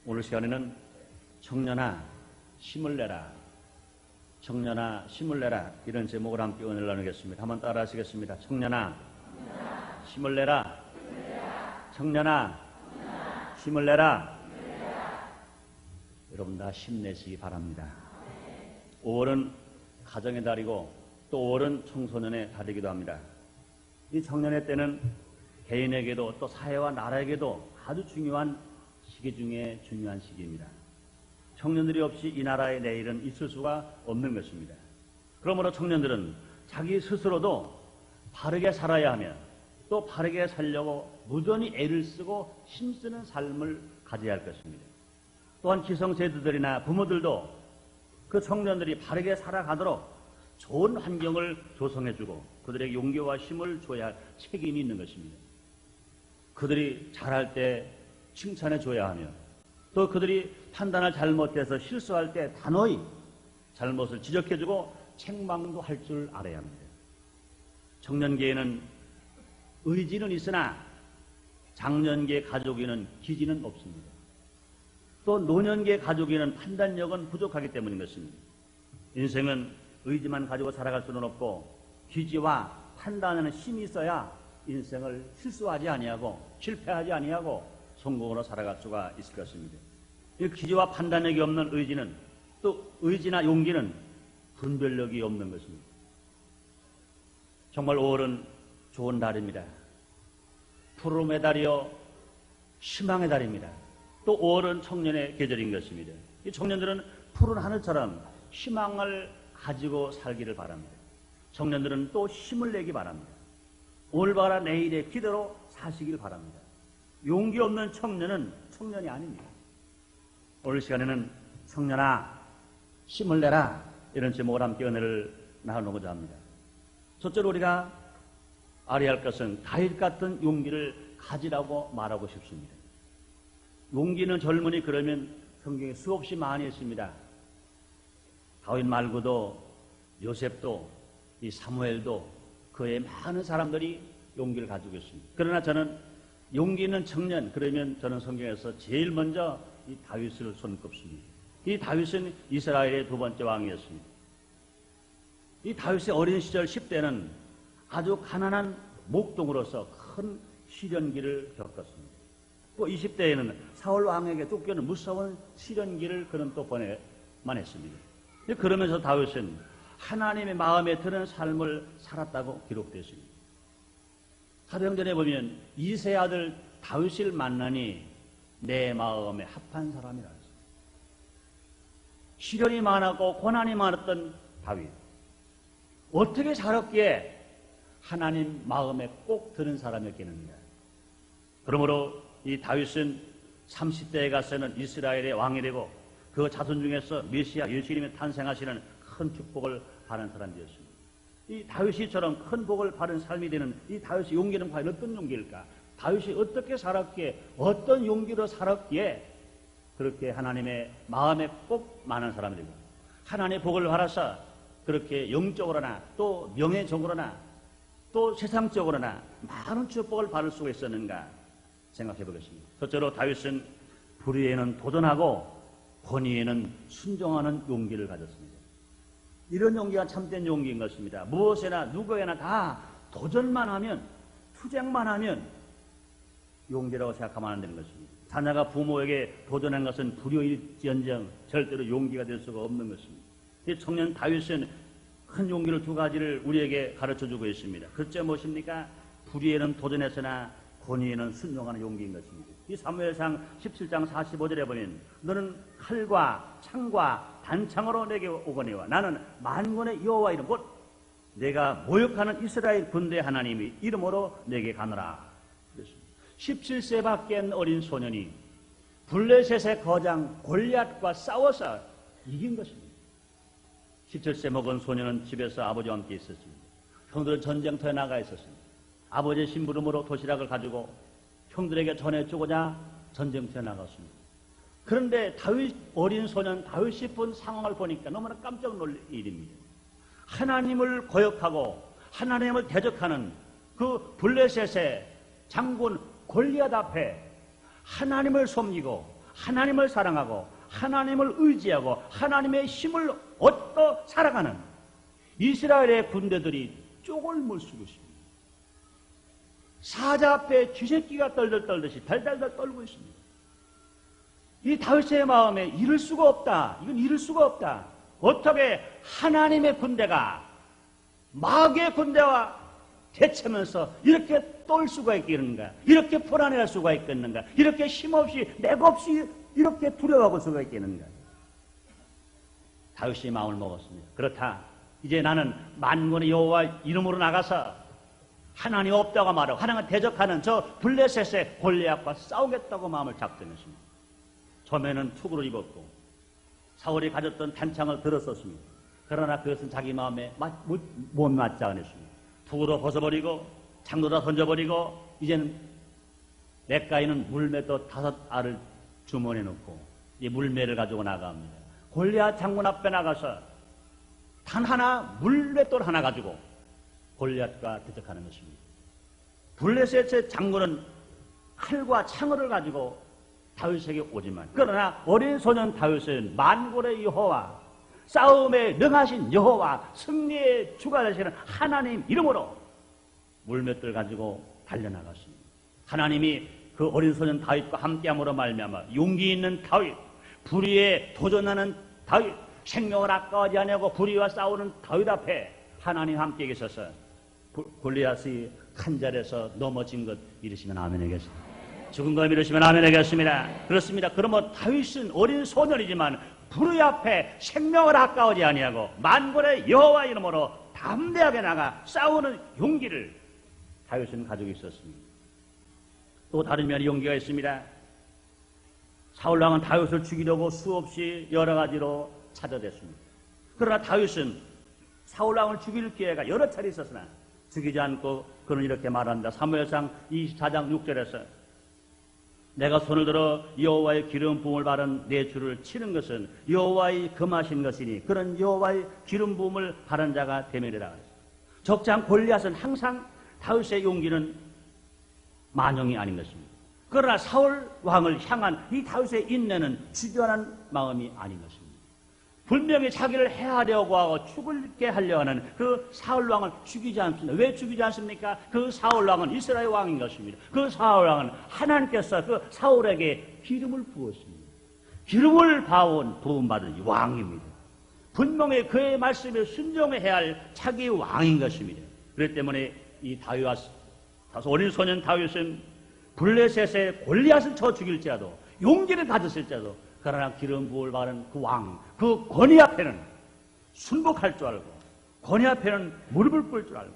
오늘 시간에는 청년아 힘을 내라, 청년아 힘을 내라, 이런 제목을 함께 은혜를 나누겠습니다. 한번 따라 하시겠습니다. 청년아 힘을 내라, 청년아 힘을 내라. 여러분 다 힘내시기 바랍니다. 5월은 가정의 달이고 또 5월은 청소년의 달이기도 합니다. 이 청년의 때는 개인에게도 또 사회와 나라에게도 아주 중요한 시기 중에 중요한 시기입니다. 청년들이 없이 이 나라의 내일은 있을 수가 없는 것입니다. 그러므로 청년들은 자기 스스로도 바르게 살아야 하며 또 바르게 살려고 무전히 애를 쓰고 힘쓰는 삶을 가져야 할 것입니다. 또한 기성세대들이나 부모들도 그 청년들이 바르게 살아가도록 좋은 환경을 조성해주고 그들에게 용기와 힘을 줘야 할 책임이 있는 것입니다. 그들이 잘할 때 칭찬해줘야 하며 또 그들이 판단을 잘못해서 실수할 때 단호히 잘못을 지적해주고 책망도 할 줄 알아야 합니다. 청년기에는 의지는 있으나 장년기의 가족에는 기지는 없습니다. 또 노년기의 가족에는 판단력은 부족하기 때문인 것입니다. 인생은 의지만 가지고 살아갈 수는 없고 기지와 판단하는 힘이 있어야 인생을 실수하지 아니하고 실패하지 아니하고 성공으로 살아갈 수가 있을 것입니다. 이 기지와 판단력이 없는 의지는 또 의지나 용기는 분별력이 없는 것입니다. 정말 5월은 좋은 달입니다. 푸름의 달이요 희망의 달입니다. 또 5월은 청년의 계절인 것입니다. 이 청년들은 푸른 하늘처럼 희망을 가지고 살기를 바랍니다. 청년들은 또 힘을 내기 바랍니다. 오늘 봐라 내일의 기대로 사시길 바랍니다. 용기 없는 청년은 청년이 아닙니다. 오늘 시간에는 청년아 힘을 내라, 이런 제목을 함께 은혜를 나누고자 합니다. 첫째로 우리가 알아야 할 것은 다윗 같은 용기를 가지라고 말하고 싶습니다. 용기는 젊은이 그러면 성경에 수없이 많이 있습니다. 다윗 말고도 요셉도 이 사무엘도 그의 많은 사람들이 용기를 가지고 있습니다. 그러나 저는 용기 있는 청년 그러면 저는 성경에서 제일 먼저 이 다윗을 손꼽습니다. 이 다윗은 이스라엘의 두 번째 왕이었습니다. 이 다윗의 어린 시절 10대는 아주 가난한 목동으로서 큰 시련기를 겪었습니다. 또 20대에는 사울 왕에게 쫓겨는 무서운 시련기를 그는 또 보내만 했습니다. 그러면서 다윗은 하나님의 마음에 드는 삶을 살았다고 기록되었습니다. 사도행전에 보면 이세 아들 다윗을 만나니 내 마음에 합한 사람이라 했습니다. 시련이 많았고 고난이 많았던 다윗, 어떻게 살았기에 하나님 마음에 꼭 드는 사람이었겠는가. 그러므로 이 다윗은 30대에 가서는 이스라엘의 왕이 되고 그 자손 중에서 메시아 예수님이 탄생하시는 큰 축복을 받은 사람이 되었습니다. 이 다윗이처럼 큰 복을 받은 삶이 되는 이 다윗의 용기는 과연 어떤 용기일까? 다윗이 어떻게 살았기에, 어떤 용기로 살았기에 그렇게 하나님의 마음에 꼭 많은 사람이 되고 하나님의 복을 받아서 그렇게 영적으로나 또 명예적으로나 또 세상적으로나 많은 축복을 받을 수가 있었는가 생각해 보겠습니다. 첫째로 다윗은 불의에는 도전하고 권위에는 순종하는 용기를 가졌습니다. 이런 용기가 참된 용기인 것입니다. 무엇에나 누구에나 다 도전만 하면, 투쟁만 하면 용기라고 생각하면 안 되는 것입니다. 자녀가 부모에게 도전한 것은 불효일지언정 절대로 용기가 될 수가 없는 것입니다. 이 청년 다윗은 큰 용기를 두 가지를 우리에게 가르쳐주고 있습니다. 그것이 무엇입니까? 불의에는 도전했으나 권위에는 순종하는 용기인 것입니다. 이 사무엘상 17장 45절에 보면 너는 칼과 창과 단창으로 내게 오거니와 나는 만군의 여호와 이름 곧 내가 모욕하는 이스라엘 군대 하나님의 이름으로 내게 가노라. 17세밖에 어린 소년이 블레셋의 거장 골리앗과 싸워서 이긴 것입니다. 17세 먹은 소년은 집에서 아버지와 함께 있었습니다. 형들은 전쟁터에 나가 있었습니다. 아버지의 심부름으로 도시락을 가지고 형들에게 전해주고자 전쟁터에 나갔습니다. 그런데 다윗 어린 소년 다윗이 본 상황을 보니까 너무나 깜짝 놀랄 일입니다. 하나님을 거역하고 하나님을 대적하는 그 블레셋의 장군 골리앗 앞에 하나님을 섬기고 하나님을 사랑하고 하나님을 의지하고 하나님의 힘을 얻고 살아가는 이스라엘의 군대들이 쪽을 못 쓰고 있습니다. 사자 앞에 쥐새끼가 떨덜 떨듯이 달달달 떨고 있습니다. 이 다윗의 마음에 이럴 수가 없다. 이건 이럴 수가 없다. 어떻게 하나님의 군대가 마귀의 군대와 대치하면서 이렇게 떨 수가 있겠는가? 이렇게 불안해할 수가 있겠는가? 이렇게 힘없이 맥없이 이렇게 두려워할 수가 있겠는가? 다윗이 마음을 먹었습니다. 그렇다. 이제 나는 만군의 여호와 이름으로 나가서 하나님 없다고 말하고 하나님을 대적하는 저 블레셋의 골리앗과 싸우겠다고 마음을 작정했습니다. 처음에는 투구를 입었고 사울이 가졌던 단창을 들었었습니다. 그러나 그것은 자기 마음에 못 맞지 않았습니다. 투구도 벗어버리고 창도 다 던져버리고 이제는 냇가에는 물맷도 5알을 주머니에 넣고 이 물매를 가지고 나갑니다. 골리앗 장군 앞에 나가서 단 하나 물맷돌 하나 가지고 골리앗과 대적하는 것입니다. 블레셋의 장군은 칼과 창을 가지고 다윗에게 오지만 그러나 어린 소년 다윗은 만군의 여호와 싸움에 능하신 여호와 승리의 주가 되시는 하나님 이름으로 물맷돌 가지고 달려나갔습니다. 하나님이 그 어린 소년 다윗과 함께함으로 말미암아 용기 있는 다윗, 불의에 도전하는 다윗, 생명을 아까워하지 아니하고 불의와 싸우는 다윗 앞에 하나님 함께 계셔서 골리앗이 칼자리에서 넘어진 것 이르시면 아멘이겠습니다. 죽은 것 이르시면 아멘이겠습니다. 그렇습니다. 그러면 다윗은 어린 소년이지만 불의 앞에 생명을 아까워하지 아니하고 만군의 여호와 이름으로 담대하게 나가 싸우는 용기를 다윗은 가지고 있었습니다. 또 다른 면의 용기가 있습니다. 사울왕은 다윗을 죽이려고 수없이 여러 가지로 찾아댔습니다. 그러나 다윗은 사울왕을 죽일 기회가 여러 차례 있었으나 죽이지 않고 그는 이렇게 말합니다. 사무엘상 24장 6절에서 내가 손을 들어 여호와의 기름 부음을 바른 내 주를 치는 것은 여호와의 금하신 것이니 그런 여호와의 기름 부음을 바른 자가 되매리라. 적장 골리앗은 항상 다윗의 용기는 만용이 아닌 것입니다. 그러나 사울 왕을 향한 이 다윗의 인내는 주저하는 마음이 아닌 것입니다. 분명히 자기를 해하려고 하고 죽게 하려고 하는 그 사울 왕을 죽이지 않습니다. 왜 죽이지 않습니까? 그 사울 왕은 이스라엘 왕인 것입니다. 그 사울 왕은 하나님께서 그 사울에게 기름을 부었습니다. 기름을 부음받은 왕입니다. 분명히 그의 말씀에 순종해야 할 자기 왕인 것입니다. 그렇기 때문에 이 다윗과 어린 소년 다윗은 블레셋의 골리앗을 쳐 죽일지라도 용기를 가졌을지라도 그러나 기름 부음을 받은 그 왕, 그 권위 앞에는 순복할 줄 알고 권위 앞에는 무릎을 꿇을 줄 알고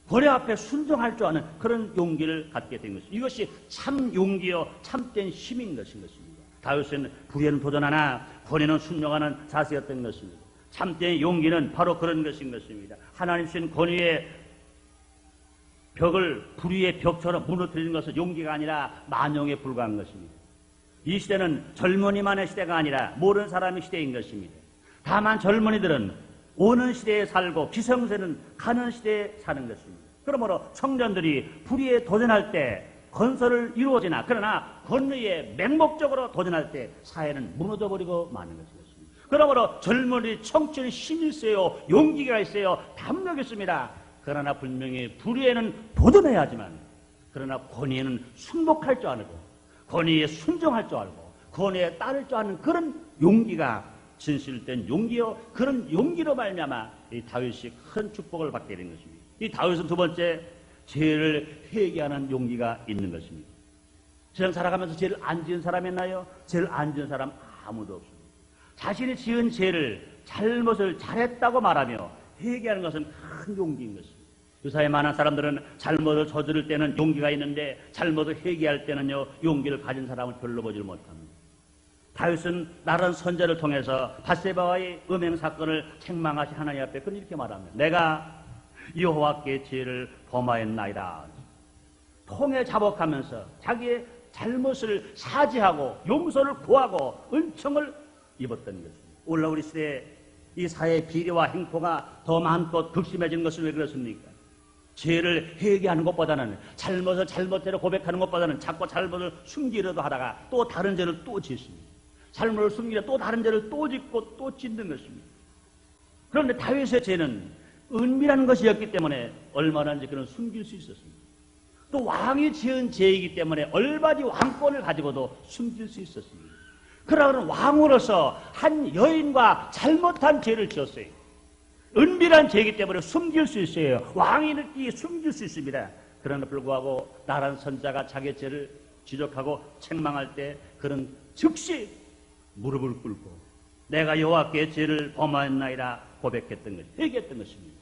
권위 앞에 순종할 줄 아는 그런 용기를 갖게 된 것입니다. 이것이 참 용기요 참된 힘인 것인 것입니다. 다윗은 불의에는 도전하나 권위는 순종하는 자세였던 것입니다. 참된 용기는 바로 그런 것인 것입니다. 하나님 주신 권위의 벽을 불의의 벽처럼 무너뜨리는 것은 용기가 아니라 만용에 불과한 것입니다. 이 시대는 젊은이만의 시대가 아니라 모르는 사람의 시대인 것입니다. 다만 젊은이들은 오는 시대에 살고 기성세는 가는 시대에 사는 것입니다. 그러므로 청년들이 불의에 도전할 때 건설을 이루어지나 그러나 권위에 맹목적으로 도전할 때 사회는 무너져버리고 마는 것입니다. 그러므로 젊은이 청춘이 힘이 있어요. 용기가 있어요. 담력이 있습니다. 그러나 분명히 불의에는 도전해야 하지만 그러나 권위에는 순복할 줄 알고 권위에 순종할 줄 알고 권위에 따를 줄 아는 그런 용기가 진실된 용기요 그런 용기로 말미암아 이 다윗이 큰 축복을 받게 된 것입니다. 이 다윗은 두 번째 죄를 회개하는 용기가 있는 것입니다. 세상 살아가면서 죄를 안 지은 사람이 있나요? 죄를 안 지은 사람 아무도 없습니다. 자신이 지은 죄를 잘못을 잘했다고 말하며 회개하는 것은 큰 용기인 것입니다. 유사에 많은 사람들은 잘못을 저지를 때는 용기가 있는데 잘못을 회개할 때는요 용기를 가진 사람을 별로 보지를 못합니다. 다윗은 나란 선자를 통해서 밧세바와의 음행 사건을 책망하신 하나님 앞에 그는 이렇게 말합니다. 내가 여호와께 죄를 범하였나이다. 통에 자복하면서 자기의 잘못을 사죄하고 용서를 구하고 은총을 입었던 것입니다. 오늘 우리 시대에 이 사회의 비리와 행포가 더 많고 극심해진 것은 왜 그렇습니까? 죄를 회개하는 것보다는, 잘못을 잘못대로 고백하는 것보다는 자꾸 잘못을 숨기려도 하다가 또 다른 죄를 또 짓습니다. 잘못을 숨기려 또 다른 죄를 또 짓고 또 짓는 것입니다. 그런데 다윗의 죄는 은밀한 것이었기 때문에 얼마든지 그는 숨길 수 있었습니다. 또 왕이 지은 죄이기 때문에 얼마든지 왕권을 가지고도 숨길 수 있었습니다. 그러나 왕으로서 한 여인과 잘못한 죄를 지었어요. 은밀한 죄이기 때문에 숨길 수 있어요. 왕인이 숨길 수 있습니다. 그러나 불구하고 나란 선자가 자기의 죄를 지적하고 책망할 때 그는 즉시 무릎을 꿇고 내가 여호와께 죄를 범하였나이다 고백했던 것, 회개했던 것입니다.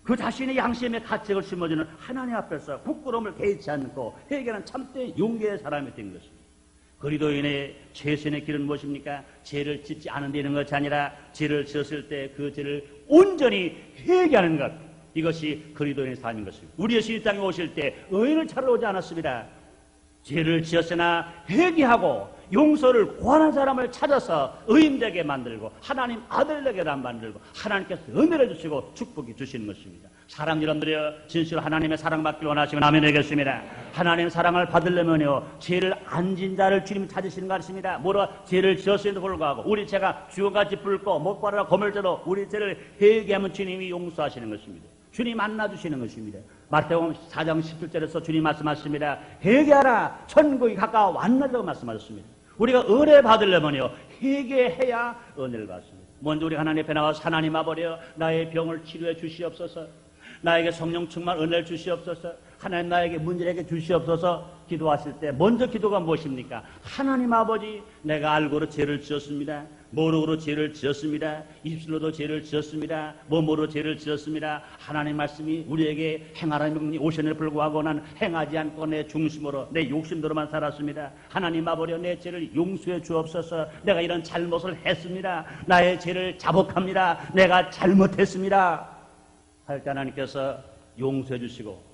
그 자신의 양심의 가책을 심어주는 하나님 앞에서 부끄러움을 개의치 않고 회개하는 참된 용기의 사람이 된 것입니다. 그리스도인의 최선의 길은 무엇입니까? 죄를 짓지 않은 데 있는 것이 아니라 죄를 지었을 때 그 죄를 온전히 회개하는 것, 이것이 그리스도인의 삶인 것입니다. 우리 예수 이 땅에 오실 때 의인을 찾으러 오지 않았습니다. 죄를 지었으나 회개하고 용서를 구하는 사람을 찾아서 의인되게 만들고 하나님 아들되게 만들고 하나님께서 은혜를 주시고 축복이 주시는 것입니다. 사랑 여러분들이여, 진실로 하나님의 사랑받기를 원하시면 아멘 하겠습니다. 하나님의 사랑을 받으려면요, 죄를 안 진 자를 주님이 찾으시는 것입니다. 뭐라 죄를 지었음에도 불구하고 우리 죄가 주어같이 붉고 목바라 거물져도 우리 죄를 회개하면 주님이 용서하시는 것입니다. 주님 안아주시는 것입니다. 마태복음 4장 17절에서 주님 말씀하십니다. 회개하라, 천국이 가까워 왔느라고 말씀하셨습니다. 우리가 은혜 받으려면요, 회개해야 은혜를 받습니다. 먼저 우리 하나님 앞에 나와서 하나님 아버지여, 나의 병을 치료해 주시옵소서, 나에게 성령 충만 은혜를 주시옵소서, 하나님 나에게 문제를 해결해 주시옵소서 기도하실 때 먼저 기도가 무엇입니까? 하나님 아버지, 내가 알고로 죄를 지었습니다. 모르고로 죄를 지었습니다. 입술로도 죄를 지었습니다. 몸으로 죄를 지었습니다. 하나님 말씀이 우리에게 행하라는 명령이 오셨음에도 불구하고 나는 행하지 않고 내 중심으로 내 욕심대로만 살았습니다. 하나님 아버지, 내 죄를 용서해 주옵소서. 내가 이런 잘못을 했습니다. 나의 죄를 자복합니다. 내가 잘못했습니다 할 때 하나님께서 용서해 주시고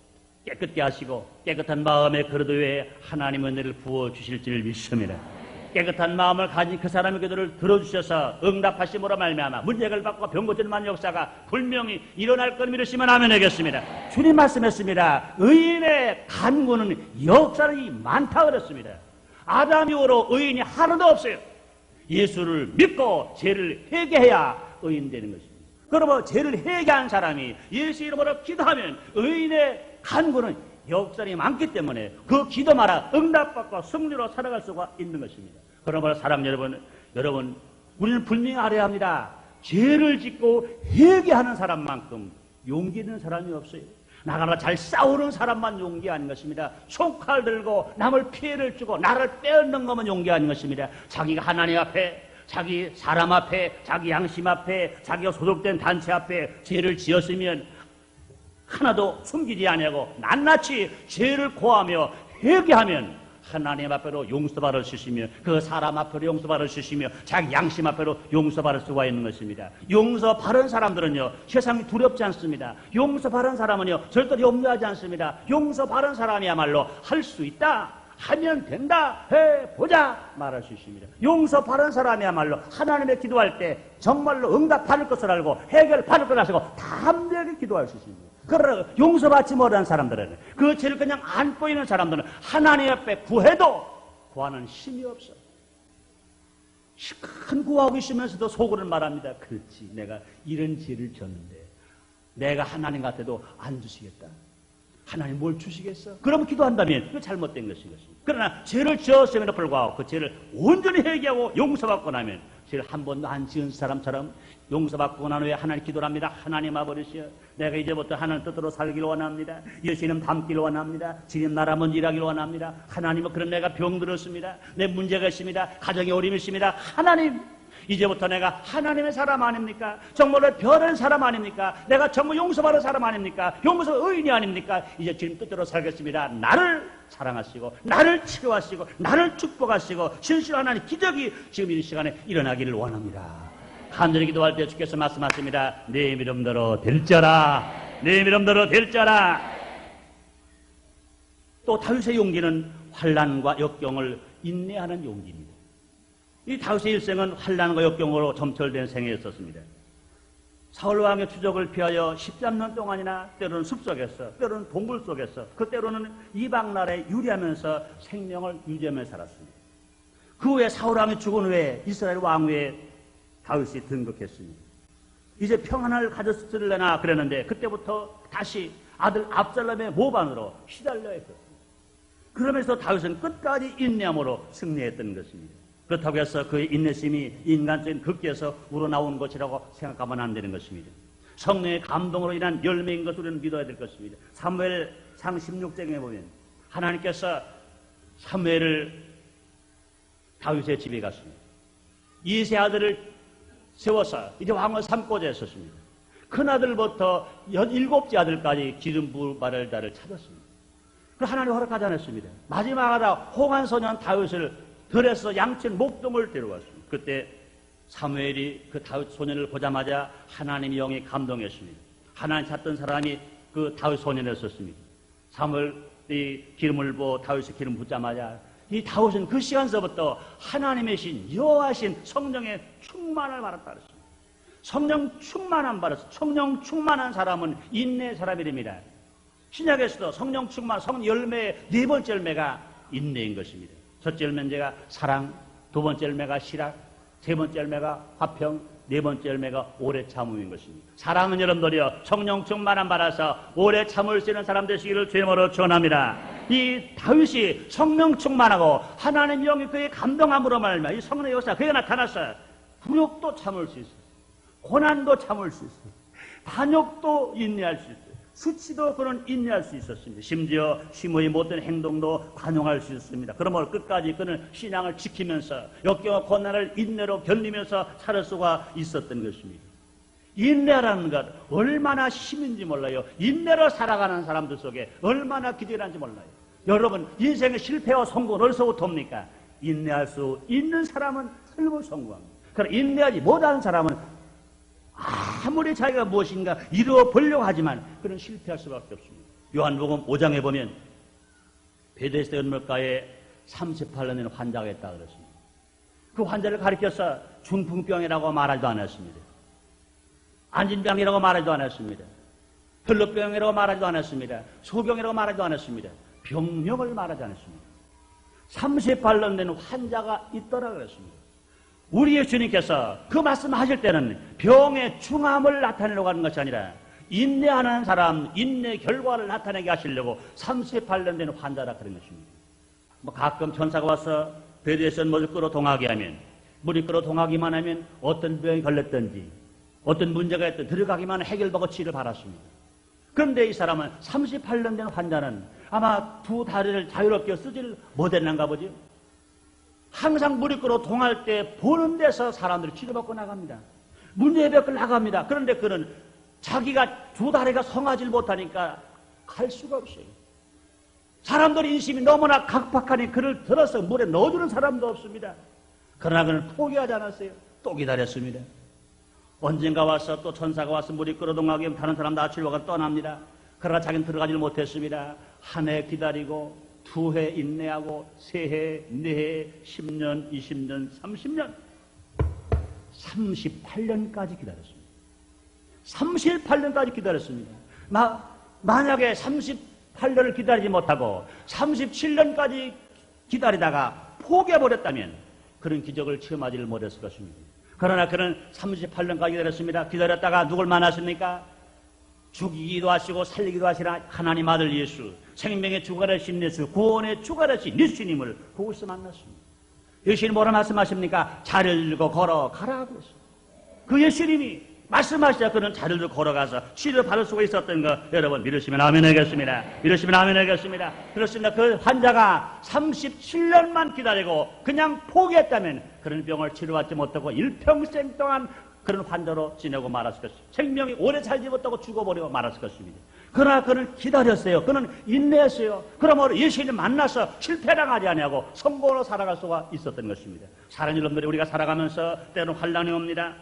깨끗게 하시고 깨끗한 마음의 그릇 위에 하나님의 은혜를 부어주실 줄 믿습니다. 깨끗한 마음을 가진 그 사람의 기도를 들어주셔서 응답하심으로 말미암아 문제를 받고 병 고치는 만 역사가 분명히 일어날 것 믿으시면 아멘 하겠습니다. 주님 말씀했습니다. 의인의 간구는 역사이 많다 그랬습니다. 아담 이후로 의인이 하나도 없어요. 예수를 믿고 죄를 회개해야 의인 되는 것입니다. 그러면 죄를 회개한 사람이 예수 이름으로 기도하면 의인의 간구는 역사이 많기 때문에 그 기도마다 응답받고 승리로 살아갈 수가 있는 것입니다. 그러므로 사랑 여러분, 우리는 분명히 알아야 합니다. 죄를 짓고 회개하는 사람만큼 용기 있는 사람이 없어요. 나가라 잘 싸우는 사람만 용기 아닌 것입니다. 손칼 들고 남을 피해를 주고 나를 빼앗는 것만 용기 아닌 것입니다. 자기가 하나님 앞에, 자기 사람 앞에, 자기 양심 앞에, 자기가 소속된 단체 앞에 죄를 지었으면 하나도 숨기지 아니하고 낱낱이 죄를 고하며 회개하면 하나님 앞에로 용서받을 수 있으며 그 사람 앞에로 용서받을 수 있으며 자기 양심 앞에로 용서받을 수가 있는 것입니다. 용서받은 사람들은요, 세상이 두렵지 않습니다. 용서받은 사람은요, 절대로 염려하지 않습니다. 용서받은 사람이야말로 할 수 있다, 하면 된다, 해보자 말할 수 있습니다. 용서받은 사람이야말로 하나님의 기도할 때 정말로 응답받을 것을 알고 해결받을 것을 아시고 담대하게 기도할 수 있습니다. 그러나 용서받지 못한 사람들은, 그 죄를 그냥 안고 있는 사람들은 하나님 앞에 구해도 구하는 힘이 없어. 큰 구하고 있으면서도 속으로는 말합니다. 그렇지, 내가 이런 죄를 졌는데 내가 하나님 같아도 안 주시겠다. 하나님 뭘 주시겠어? 그러면 기도한다면 그게 잘못된 것인 것입니다. 그러나 죄를 지었음에도 불구하고 그 죄를 온전히 회개하고 용서받고 나면 죄를 한 번도 안 지은 사람처럼 용서받고 난 후에 하나님 기도를 합니다. 하나님 아버지시여, 내가 이제부터 하나님 뜻대로 살기를 원합니다. 예수님 닮기를 원합니다. 주님 나라 먼저 일하기를 원합니다. 하나님은 그런 내가 병들었습니다. 내 문제가 있습니다. 가정에 어려움이 있습니다. 하나님, 이제부터 내가 하나님의 사람 아닙니까? 정말로 별한 사람 아닙니까? 내가 정말 용서받은 사람 아닙니까? 용서 의인이 아닙니까? 이제 주님 뜻대로 살겠습니다. 나를 사랑하시고 나를 치료하시고 나를 축복하시고 진실 하나님 기적이 지금 이 시간에 일어나기를 원합니다. 간절히 기도할 때 주께서 말씀하십니다. 내 믿음대로 될지어라, 내 믿음대로 될지어라. 또 다윗의 용기는 환난과 역경을 인내하는 용기입니다. 이 다윗의 일생은 환난과 역경으로 점철된 생애였었습니다. 사울왕의 추적을 피하여 13년 동안이나 때로는 숲속에서, 때로는 동굴 속에서, 그 때로는 이방 나라에 유리하면서 생명을 유지하며 살았습니다. 그 후에 사울왕이 죽은 후에 이스라엘 왕후에 다윗이 등극했습니다. 이제 평안을 가졌으려나 그랬는데 그때부터 다시 아들 압살롬의 모반으로 시달려 했었습니다. 그러면서 다윗은 끝까지 인내함으로 승리했던 것입니다. 그렇다고 해서 그의 인내심이 인간적인 극기에서 우러나온 것이라고 생각하면 안 되는 것입니다. 성령의 감동으로 인한 열매인 것을 우리는 믿어야 될 것입니다. 사무엘상 16장에 보면 하나님께서 사무엘을 다윗의 집에 갔습니다. 이세 아들을 세워서 이제 왕을 삼고자 했었습니다. 큰아들부터 17째 아들까지 기름 부을 바를 다를 찾았습니다. 그 하나님 허락하지 않았습니다. 마지막 하다 홍한 소년 다윗을 들에서 양칠 목동을 데려왔습니다. 그때 사무엘이 그 다윗 소년을 보자마자 하나님의 영이 감동했습니다. 하나님 찾던 사람이 그 다윗 소년이었습니다. 사무엘이 기름을 부어 다윗이 기름 붓자마자 이 다윗은 그 시간서부터 하나님의 신 여호와신 성령의 충만을 받았다 그랬습니다. 성령 충만함 받았습니다. 성령 충만한 사람은 인내의 사람이 됩니다. 신약에서도 성령 충만, 성령 열매의 네 번째 열매가 인내인 것입니다. 첫째 열매가 사랑, 두 번째 열매가 실학, 세 번째 열매가 화평, 네 번째 열매가 오래 참음인 것입니다. 사랑은 여러분들이여 성령 충만함 받아서 오래 참을 수 있는 사람 되시기를 주님으로 축원합니다. 이 다윗이 성령 충만하고 하나님 영이 그의 감동함으로 말미암아 이 성령의 역사 그에 나타나서 굴욕도 참을 수 있어요. 고난도 참을 수 있어요. 반역도 인내할 수 있어요. 수치도 그는 인내할 수 있었습니다. 심지어 시므의 못된 행동도 관용할 수 있습니다. 그러므로 끝까지 그는 신앙을 지키면서 역경과 고난을 인내로 견디면서 살 수가 있었던 것입니다. 인내라는 것 얼마나 힘인지 몰라요. 인내로 살아가는 사람들 속에 얼마나 기대하는지 몰라요. 여러분 인생의 실패와 성공은 어디서부터 옵니까? 인내할 수 있는 사람은 설령 성공합니다. 그러나 인내하지 못하는 사람은 아무리 자기가 무엇인가 이루어 보려고 하지만 그는 실패할 수밖에 없습니다. 요한복음 5장에 보면 베데스다 연못가에 38년 된 환자가 있다고 그랬습니다. 그 환자를 가리켜서 중풍병이라고 말하지도 않았습니다. 안진병이라고 말하지도 않았습니다. 혈루병이라고 말하지도 않았습니다. 소병이라고 말하지도 않았습니다. 병명을 말하지 않았습니다. 38년 된 환자가 있더라 그랬습니다. 우리 예수님께서 그 말씀하실 때는 병의 중함을 나타내려고 하는 것이 아니라 인내하는 사람, 인내 결과를 나타내게 하시려고 38년 된 환자라 그런 것입니다. 가끔 천사가 와서 베드에서 물을 끌어 동하게 하면, 물이 끌어 동하기만 하면 어떤 병이 걸렸든지 어떤 문제가 있든 들어가기만 하면 해결받고 치를 받았습니다. 그런데 이 사람은 38년 된 환자는 아마 두 다리를 자유롭게 쓰질 못했는가 보죠. 항상 물이 끌어 동할 때 보는 데서 사람들이 치료받고 나갑니다. 문제벽을 나갑니다. 그런데 그는 자기가 두 다리가 성하지 못하니까 갈 수가 없어요. 사람들 인심이 너무나 각박하니 그를 들어서 물에 넣어주는 사람도 없습니다. 그러나 그는 포기하지 않았어요. 또 기다렸습니다. 언젠가 와서 또 천사가 와서 물이 끌어 동하게 하면 다른 사람 다 치료가 떠납니다. 그러나 자기는 들어가지를 못했습니다. 한 해 기다리고 두 해 인내하고 세 해, 네 해, 10년, 20년, 30년, 38년까지 기다렸습니다. 38년까지 기다렸습니다. 만약에 38년을 기다리지 못하고 37년까지 기다리다가 포기해버렸다면 그런 기적을 체험하지를 못했을 것입니다. 그러나 그는 38년까지 기다렸습니다. 기다렸다가 누굴 만났습니까? 죽이기도 하시고 살리기도 하시라 하나님 아들 예수, 생명의 주관하신 예수, 구원의 주관하신 예수님을 거기서 만났습니다. 예수님이 뭐라 말씀하십니까? 자리를 들고 걸어가라고 했습니다. 그 예수님이 말씀하시자 그는 자리를 들고 걸어가서 치료를 받을 수가 있었던 거 여러분 믿으시면 아멘 하겠습니다. 믿으시면 아멘 하겠습니다. 그렇습니다. 그 환자가 37년만 기다리고 그냥 포기했다면 그런 병을 치료받지 못하고 일평생 동안 그런 환자로 지내고 말았을 것입니다. 생명이 오래 살지 못하고 죽어버리고 말았을 것입니다. 그러나 그는 기다렸어요. 그는 인내했어요. 그러므로 예수님 만나서 실패당하지 아니하고 성공으로 살아갈 수가 있었던 것입니다. 사랑하는 여러분들이 우리가 살아가면서 때로는 환난이 옵니다.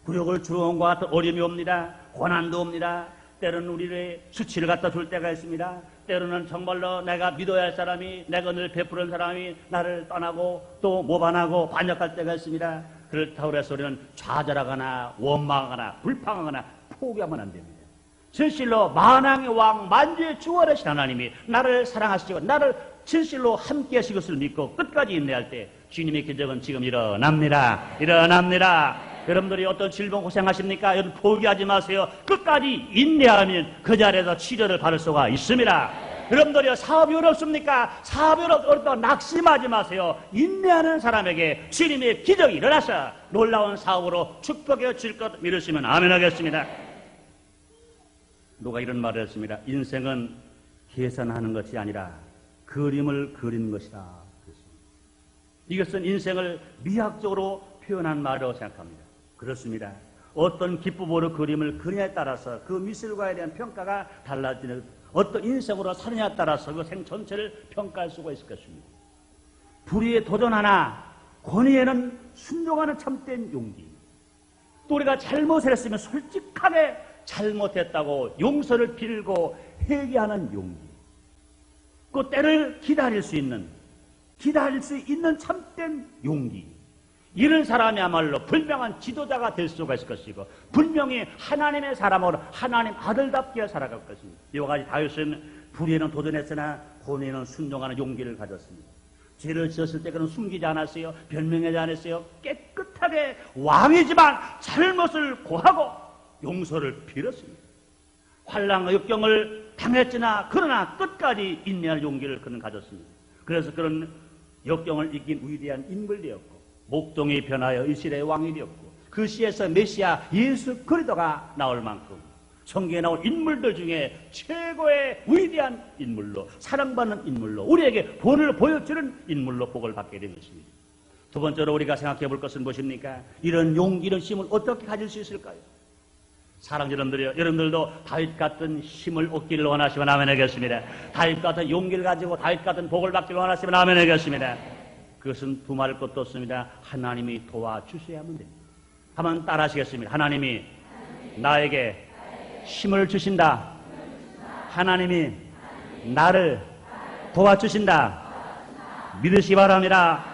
굴욕을 주어온 것 같은 어려움이 옵니다. 고난도 옵니다. 때로는 우리의 수치를 갖다 줄 때가 있습니다. 때로는 정말로 내가 믿어야 할 사람이, 내가 늘 베푸는 사람이 나를 떠나고 또 모반하고 반역할 때가 있습니다. 그렇다고 해서 우리는 좌절하거나 원망하거나 불평하거나 포기하면 안 됩니다. 진실로 만왕의 왕 만주의 주원하신 하나님이 나를 사랑하시고 나를 진실로 함께 하실 것을 믿고 끝까지 인내할 때 주님의 기적은 지금 일어납니다. 여러분들이 어떤 질병 고생하십니까? 여러분 포기하지 마세요. 끝까지 인내하면 그 자리에서 치료를 받을 수가 있습니다. 여러분들이 사업이 어렵습니까? 사업이 어렵다고 낙심하지 마세요. 인내하는 사람에게 주님의 기적이 일어나서 놀라운 사업으로 축복해 줄 것 믿으시면 아멘 하겠습니다. 누가 이런 말을 했습니다. 인생은 계산하는 것이 아니라 그림을 그리는 것이다. 이것은 인생을 미학적으로 표현한 말이라고 생각합니다. 그렇습니다. 어떤 기쁨으로 그림을 그리냐에 따라서 그 미술가에 대한 평가가 달라지는, 어떤 인생으로 사느냐에 따라서 그 생 전체를 평가할 수가 있을 것입니다. 불의에 도전하나 권위에는 순종하는 참된 용기, 또 우리가 잘못을 했으면 솔직하게 잘못했다고 용서를 빌고 회개하는 용기, 그 때를 기다릴 수 있는 참된 용기, 이런 사람이야말로 분명한 지도자가 될 수가 있을 것이고 분명히 하나님의 사람으로 하나님 아들답게 살아갈 것입니다. 이와 같이 다윗은 불의에는 도전했으나 권위에는 순종하는 용기를 가졌습니다. 죄를 지었을 때 그는 숨기지 않았어요. 변명하지 않았어요. 깨끗하게 왕이지만 잘못을 고하고 용서를 빌었습니다. 환난과 역경을 당했으나 그러나 끝까지 인내할 용기를 그는 가졌습니다. 그래서 그런 역경을 이긴 위대한 인물이 되었고 목동이 변하여 이스라엘의 왕이 되었고 그 시에서 메시아 예수 그리스도가 나올 만큼 성경에 나온 인물들 중에 최고의 위대한 인물로, 사랑받는 인물로, 우리에게 본을 보여주는 인물로 복을 받게 된 것입니다. 두 번째로 우리가 생각해 볼 것은 무엇입니까? 이런 용기, 이런 힘을 어떻게 가질 수 있을까요? 사랑하는 여러분들이요, 여러분들도 다윗 같은 힘을 얻기를 원하시면 아멘 하겠습니다. 다윗 같은 용기를 가지고 다윗 같은 복을 받기를 원하시면 아멘 하겠습니다. 그것은 두말할 것도 없습니다. 하나님이 도와주셔야만 됩니다. 한번 따라 하시겠습니다. 하나님이 나에게 힘을 주신다. 하나님이 나를 도와주신다. 믿으시기 바랍니다.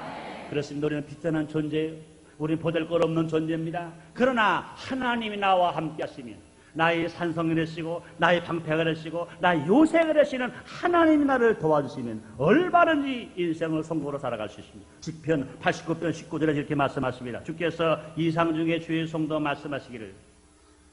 그렇습니다. 우리는 비천한 존재예요. 우리는 보잘것없는 존재입니다. 그러나 하나님이 나와 함께 하시면, 나의 산성이 되시고 나의 방패가 되시고 나의 요새가 되시는 하나님이 나를 도와주시면 얼마든지 인생을 성공으로 살아갈 수 있습니다. 시편 89편 19절에 이렇게 말씀하십니다. 주께서 이상 중에 주의 성도 말씀하시기를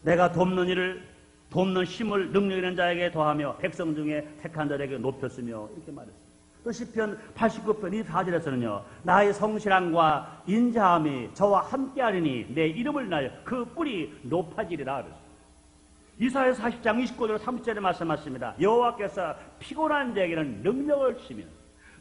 내가 돕는 힘을 능력 있는 자에게 더하며 백성 중에 택한 자에게 높였으며, 이렇게 말했습니다. 또 시편 89편 24절에서는요 나의 성실함과 인자함이 저와 함께하리니 내 이름을 날려 그 뿔이 높아지리라 그랬습니다. 이사야 40장 29절 30절에 말씀하십니다. 여호와께서 피곤한 자에게는 능력을 주시며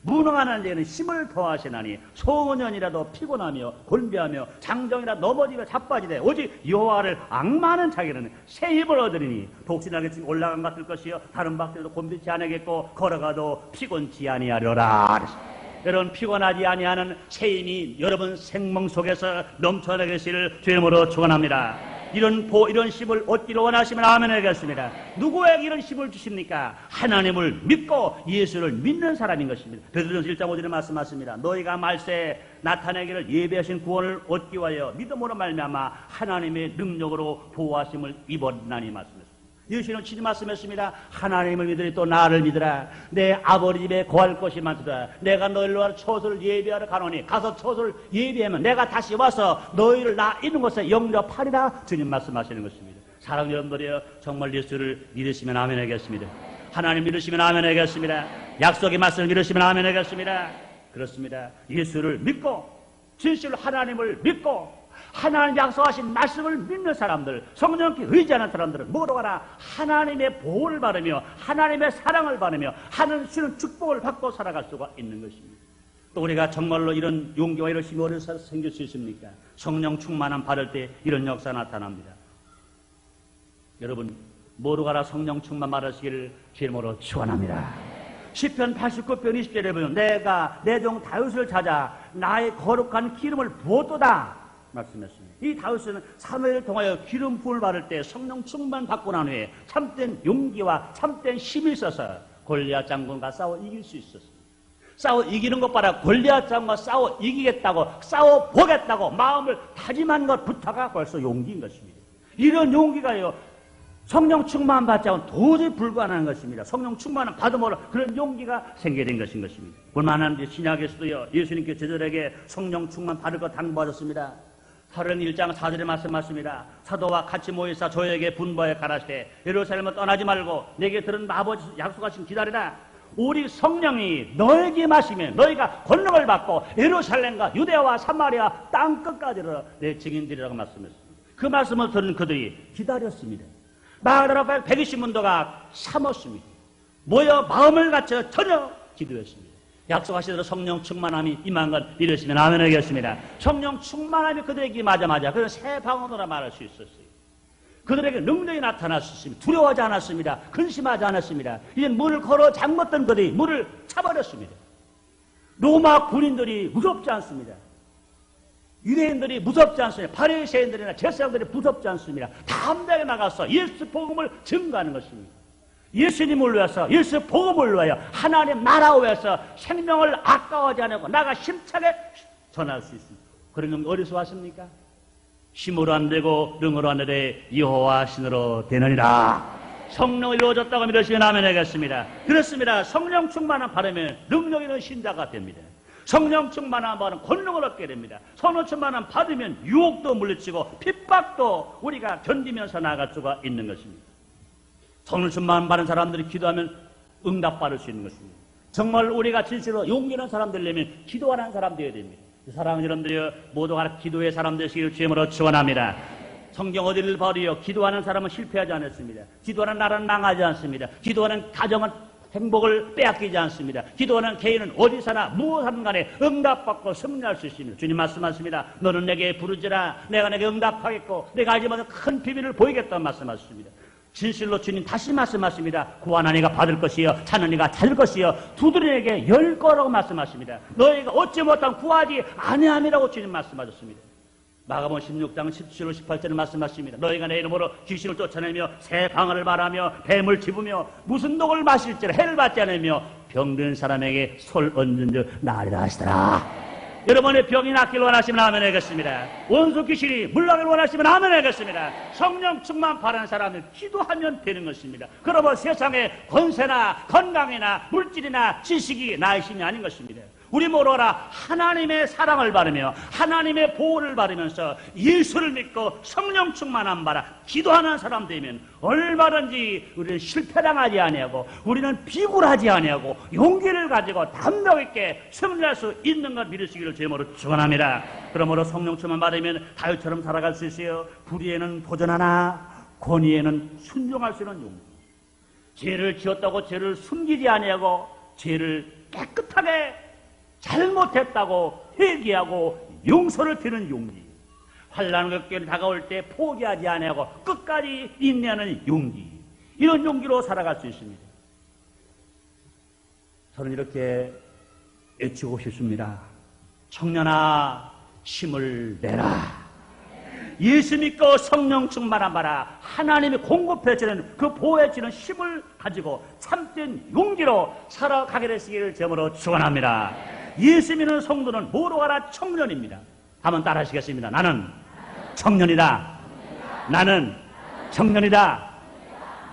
무능한 자에게는 힘을 더하시나니 소년이라도 피곤하며 곤비하며 장정이라 넘어지며 자빠지되 오직 여호와를 앙마하는 자에게는 새 힘을 얻으리니 독신하게 올라간 것 같을 것이요 다른 박들도 곤비치 아니하겠고 걸어가도 피곤치 아니하려라. 여러분 피곤하지 아니하는 새 힘이 여러분 생명 속에서 넘쳐나게 계시를 주님으로 축원합니다. 이런 힘을 얻기를 원하시면 아멘 하겠습니다. 누구에게 이런 힘을 주십니까? 하나님을 믿고 예수를 믿는 사람인 것입니다. 베드로전서 1장 5절에 말씀하십니다. 너희가 말세 나타내기를 예비하신 구원을 얻기 위하여 믿음으로 말미암아 하나님의 능력으로 보호하심을 입었나니 말씀했습니다. 예수는 친히 말씀했습니다. 하나님을 믿으니 또 나를 믿으라. 내 아버지 집에 거할 것이 많도다. 내가 너희를 위하여 처소를 예비하러 가노니 가서 처소를 예비하면 내가 다시 와서 너희를 나 있는 곳에 영접하리라. 주님 말씀하시는 것입니다. 사랑하는 여러분들이여, 정말 예수를 믿으시면 아멘 하겠습니다. 하나님 믿으시면 아멘 하겠습니다. 약속의 말씀을 믿으시면 아멘 하겠습니다. 그렇습니다. 예수를 믿고 진실로 하나님을 믿고 하나님 약속하신 말씀을 믿는 사람들, 성령께 의지하는 사람들은 뭐로 가나 하나님의 보호를 받으며 하나님의 사랑을 받으며 하늘 주는 축복을 받고 살아갈 수가 있는 것입니다. 또 우리가 정말로 이런 용기와 이런 힘이 어디서 생길 수 있습니까? 성령 충만함 받을 때 이런 역사 나타납니다. 여러분 뭐로 가나 성령 충만 받으시기를 주님으로 축원합니다. 시편 89편 20절에 보면 내가 내 종 다윗을 찾아 나의 거룩한 기름을 부었도다 말씀했습니다. 이 다윗은 사무엘을 통하여 기름 부음을 받을 때 성령 충만 받고 난 후에 참된 용기와 참된 힘이 있어서 골리앗 장군과 싸워 이길 수 있었습니다. 싸워 이기는 것 봐라. 골리앗 싸움과 싸워 이기겠다고, 싸워 보겠다고 마음을 다짐한 것부터가 벌써 용기인 것입니다. 이런 용기가요, 성령 충만 받지 않으면 도저히 불가능한 것입니다. 성령 충만을 받음으로 그런 용기가 생기게 된 것인 것입니다. 볼만한 신약에서도요, 예수님께 제자들에게 성령 충만 받을 것 당부하셨습니다. 사도행 1장 4절에 말씀하십니다. 사도와 같이 모이사 저에게 분부하여 가라시되 예루살렘을 떠나지 말고 내게 들은 아버지 약속하신 기다리라. 우리 성령이 너에게 임하시면 너희가 권능을 받고 예루살렘과 유대와 사마리아 땅끝까지로 내 증인들이라고 말씀했습니다. 그 말씀을 들은 그들이 기다렸습니다. 마가다라 120문도가 참았습니다. 모여 마음을 갖춰 전혀 기도했습니다. 약속하시대로 성령 충만함이 임한 것 믿으시면 아멘 하겠습니다. 성령 충만함이 그들에게 임하자마자 그는 새 방언으로 말할 수 있었어요. 그들에게 능력이 나타났습니다. 두려워하지 않았습니다. 근심하지 않았습니다. 이제 문을 걸어 잠궜던 그들이 문을 차버렸습니다. 로마 군인들이 무섭지 않습니다. 유대인들이 무섭지 않습니다. 바리새인들이나 제사장들이 무섭지 않습니다. 담대하게 나가서 예수 복음을 증거하는 것입니다. 예수님을 위해서, 예수 복음을 위하여, 하나님 나라 위해서 생명을 아까워하지 않고 나가 힘차게 전할 수 있습니다. 그런 건 어디서 왔습니까? 힘으로 안 되고 능으로 안 되되 여호와 신으로 되느니라. 성령이 이루어졌다고 믿으시면 아멘 하겠습니다. 그렇습니다. 성령 충만한 바람에 능력 있는 신자가 됩니다. 성령 충만한 바는 권능을 얻게 됩니다. 성령 충만한 받으면 유혹도 물리치고 핍박도 우리가 견디면서 나아갈 수가 있는 것입니다. 성령 충만 받은 사람들이 기도하면 응답받을 수 있는 것입니다. 정말 우리가 진실로 용기 있는 사람 되려면 기도하는 사람 되어야 됩니다. 사랑하는 여러분들이여, 모두가 기도의 사람 되시기를 주님으로 축원합니다. 성경 어디를 봐도요, 기도하는 사람은 실패하지 않았습니다. 기도하는 나라는 망하지 않습니다. 기도하는 가정은 행복을 빼앗기지 않습니다. 기도하는 개인은 어디서나 무엇하든 간에 응답받고 승리할 수 있습니다. 주님 말씀하십니다. 너는 내게 부르지라 내가 내게 응답하겠고 내가 알지 못한 큰 비밀을 보이겠다고 말씀하십니다. 진실로 주님 다시 말씀하십니다. 구하는 이가 받을 것이요 찾는 이가 찾을 것이요 두드리는 이에게 열 거라고 말씀하십니다. 너희가 얻지 못한 구하지 아니함이라고 주님 말씀하셨습니다. 마가복음 16장 17절 18절을 말씀하십니다. 너희가 내 이름으로 귀신을 쫓아내며 새 방언을 말하며 뱀을 집으며 무슨 독을 마실지라 해를 받지 않으며 병든 사람에게 솔 얹은 줄 나으리라 하시더라. 여러분의 병이 낫길 원하시면 아멘 하겠습니다. 원수 귀신이 물러가길 원하시면 아멘 하겠습니다. 성령 충만 바라는 사람은 기도하면 되는 것입니다. 그러면 세상에 권세나 건강이나 물질이나 지식이 나의 힘이 아닌 것입니다. 우리 모두가 하나님의 사랑을 받으며 하나님의 보호를 받으면서 예수를 믿고 성령 충만한 바라 기도하는 사람 되면 얼마든지 우리는 실패당하지 아니하고 우리는 비굴하지 아니하고 용기를 가지고 담력 있게 승리할 수 있는 것 믿으시기를 제목으로 축원합니다. 그러므로 성령 충만 받으면 다윗처럼 살아갈 수 있어요. 불의에는 도전하나 권위에는 순종할 수 있는 용기. 죄를 지었다고 죄를 숨기지 아니하고 죄를 깨끗하게 잘못했다고 회개하고 용서를 드리는 용기, 환난과 꾀를 다가올 때 포기하지 아니하고 끝까지 인내하는 용기, 이런 용기로 살아갈 수 있습니다. 저는 이렇게 외치고 싶습니다. 청년아 힘을 내라. 예수 믿고 성령 충만한 바라 하나님이 공급해주는 그 보호해주는 힘을 가지고 참된 용기로 살아가게 되시기를 제목으로 축원합니다. 예수 믿는 성도는 모두가 청년입니다. 한번 따라 하시겠습니다. 나는 청년이다. 나는 청년이다.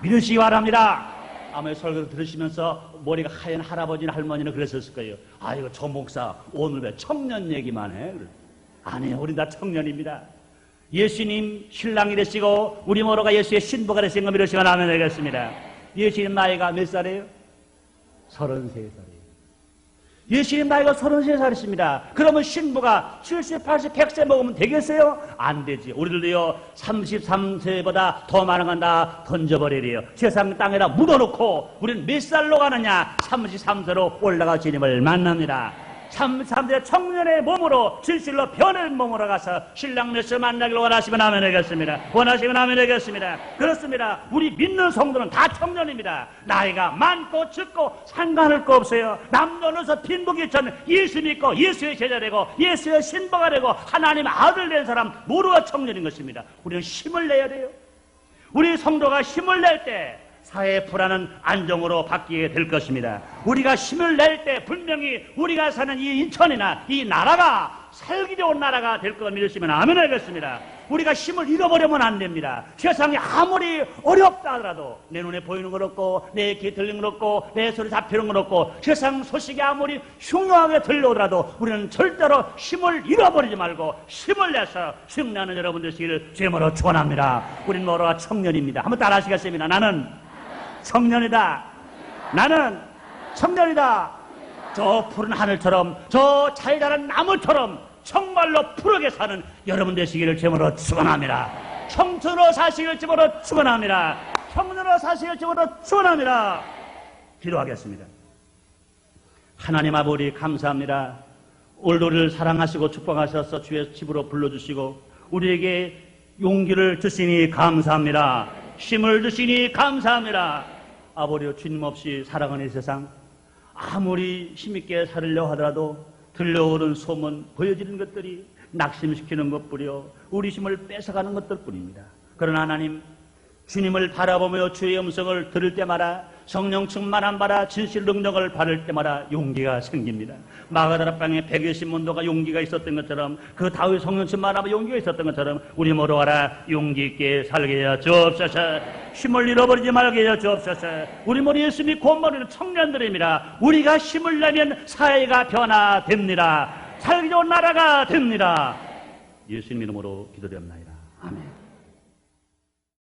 믿으시기 바랍니다. 아마 설교를 들으시면서 머리가 하얀 할아버지나 할머니는 그랬었을 거예요. 아이고 저 목사 오늘 왜 청년 얘기만 해? 아니에요. 우린 다 청년입니다. 예수님 신랑이 되시고 우리 모두가 예수의 신부가 되신 거 믿으시면 아멘 되겠습니다. 예수님 나이가 몇 살이에요? 33살이에요. 예수님 나이가 33살이십니다. 그러면 신부가 70, 80, 100세 먹으면 되겠어요? 안 되지. 우리들도요 33세보다 더 많은 건 다 던져버리래요. 세상 땅에다 묻어놓고 우리는 몇 살로 가느냐? 33세로 올라가 주님을 만납니다. 33세 청년의 몸으로 진실로 변한 몸으로 가서 신랑 메시아 만나기를 원하시면 아멘 하겠습니다. 원하시면 아멘 하겠습니다. 그렇습니다. 우리 믿는 성도는 다 청년입니다. 나이가 많고 적고 상관할 거 없어요. 남녀노소 빈부귀천 예수 믿고 예수의 제자 되고 예수의 신부가 되고 하나님 아들 된 사람 모두가 청년인 것입니다. 우리는 힘을 내야 돼요. 우리 성도가 힘을 낼 때 사회의 불안은 안정으로 바뀌게 될 것입니다. 우리가 힘을 낼 때 분명히 우리가 사는 이 인천이나 이 나라가 살기 좋은 나라가 될 것 믿으시면 아멘 하겠습니다. 우리가 힘을 잃어버리면 안 됩니다. 세상이 아무리 어렵다 하더라도 내 눈에 보이는 건 없고 내 귀에 들리는 건 없고 내 소리 잡히는 건 없고 세상 소식이 아무리 흉흉하게 들려오더라도 우리는 절대로 힘을 잃어버리지 말고 힘을 내서 승리하는 여러분 되시기를 주님으로 축원합니다. 우린 모두가 청년입니다. 한번 따라 하시겠습니다. 나는 청년이다. 나는 청년이다. 저 푸른 하늘처럼 저 잘 자란 나무처럼 정말로 푸르게 사는 여러분 되시기를 주님으로 축원합니다. 청춘으로 사시기를 주님으로 축원합니다. 청년으로 사시기를 주님으로 축원합니다. 기도하겠습니다. 하나님 아버지 감사합니다. 오늘도 우리를 사랑하시고 축복하셔서 주의 집으로 불러주시고 우리에게 용기를 주시니 감사합니다. 힘을 주시니 감사합니다. 아버지 주님 없이 살아가는 이 세상 아무리 힘있게 살으려 하더라도 들려오는 소문, 보여지는 것들이 낙심시키는 것뿐이요 우리 힘을 뺏어가는 것들뿐입니다. 그러나 하나님 주님을 바라보며 주의 음성을 들을 때마다 성령 충만한 바라 진실 능력을 받을 때마다 용기가 생깁니다. 마가다라 방에 120문도가 용기가 있었던 것처럼 그 다윗 성령 충만하며 용기가 있었던 것처럼 우리 모두 알아 용기 있게 살게 하여 주옵소서. 힘을 잃어버리지 말게 하여 주옵소서. 우리 모두 예수 믿고 머리는 청년들입니다. 우리가 힘을 내면 사회가 변화됩니다. 살기 좋은 나라가 됩니다. 예수님 이름으로 기도드립니다. 아멘.